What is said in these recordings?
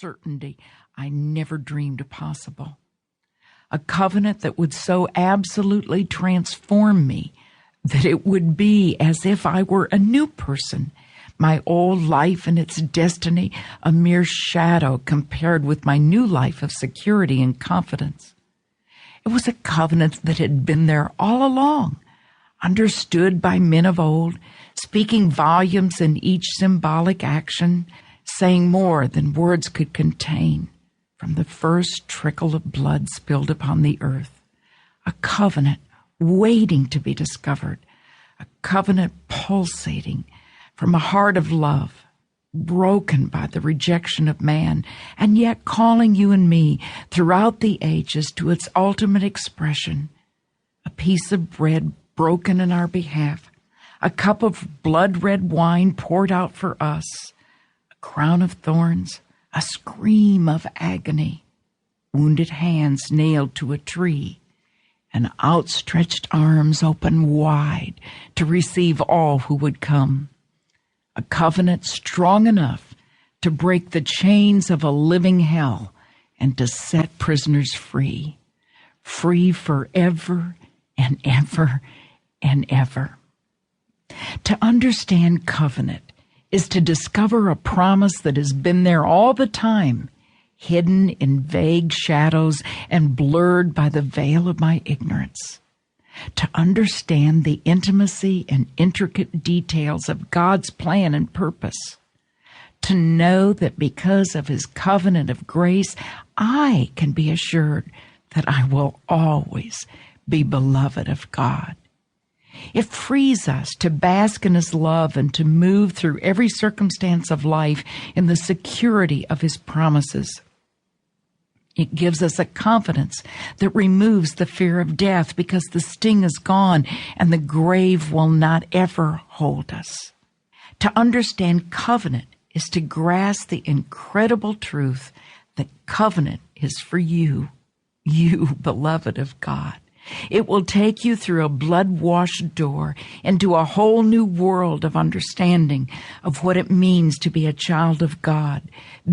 certainty I never dreamed possible. A covenant that would so absolutely transform me that it would be as if I were a new person, my old life and its destiny a mere shadow compared with my new life of security and confidence. It was a covenant that had been there all along, understood by men of old, speaking volumes in each symbolic action, saying more than words could contain, from the first trickle of blood spilled upon the earth. A covenant waiting to be discovered, a covenant pulsating from a heart of love, broken by the rejection of man, and yet calling you and me throughout the ages to its ultimate expression, a piece of bread broken in our behalf, a cup of blood-red wine poured out for us, a crown of thorns, a scream of agony, wounded hands nailed to a tree, and outstretched arms open wide to receive all who would come. A covenant strong enough to break the chains of a living hell and to set prisoners free, free forever and ever and ever. To understand covenant is to discover a promise that has been there all the time, hidden in vague shadows and blurred by the veil of my ignorance. To understand the intimacy and intricate details of God's plan and purpose. To know that because of his covenant of grace, I can be assured that I will always be beloved of God. It frees us to bask in his love and to move through every circumstance of life in the security of his promises. It gives us a confidence that removes the fear of death because the sting is gone and the grave will not ever hold us. To understand covenant is to grasp the incredible truth that covenant is for you, you beloved of God. It will take you through a blood-washed door into a whole new world of understanding of what it means to be a child of God,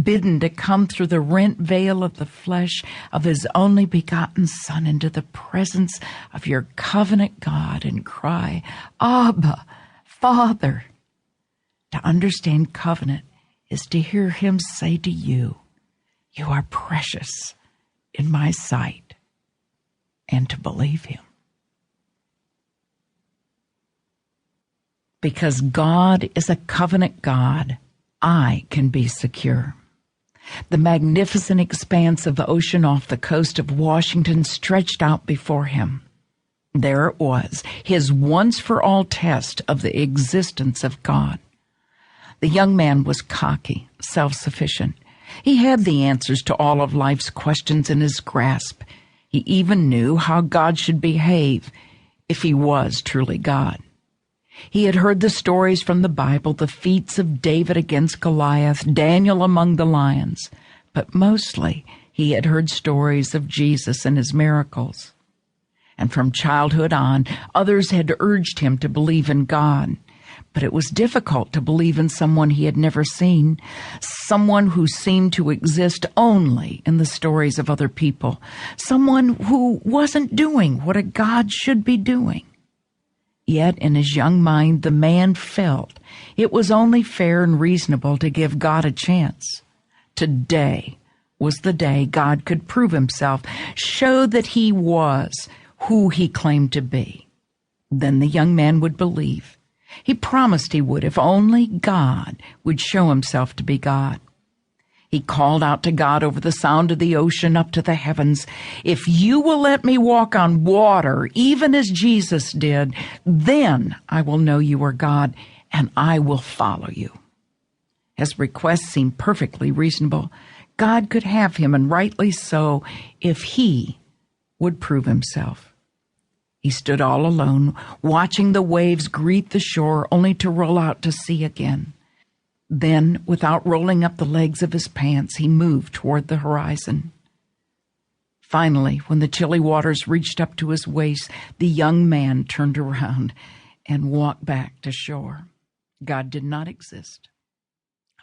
bidden to come through the rent veil of the flesh of his only begotten Son into the presence of your covenant God and cry, Abba, Father. To understand covenant is to hear him say to you, you are precious in my sight. And to believe him. Because God is a covenant God, I can be secure. The magnificent expanse of the ocean off the coast of Washington stretched out before him. There it was, his once-for-all test of the existence of God. The young man was cocky, self-sufficient. He had the answers to all of life's questions in his grasp. He even knew how God should behave if he was truly God. He had heard the stories from the Bible, the feats of David against Goliath, Daniel among the lions, but mostly he had heard stories of Jesus and his miracles. And from childhood on, others had urged him to believe in God. But it was difficult to believe in someone he had never seen, someone who seemed to exist only in the stories of other people, someone who wasn't doing what a God should be doing. Yet in his young mind, the man felt it was only fair and reasonable to give God a chance. Today was the day God could prove himself, show that he was who he claimed to be. Then the young man would believe. He promised he would if only God would show himself to be God. He called out to God over the sound of the ocean up to the heavens, if you will let me walk on water, even as Jesus did, then I will know you are God and I will follow you. His request seemed perfectly reasonable. God could have him, and rightly so, if he would prove himself. He stood all alone, watching the waves greet the shore, only to roll out to sea again. Then, without rolling up the legs of his pants, he moved toward the horizon. Finally, when the chilly waters reached up to his waist, the young man turned around and walked back to shore. God did not exist.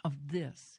Of this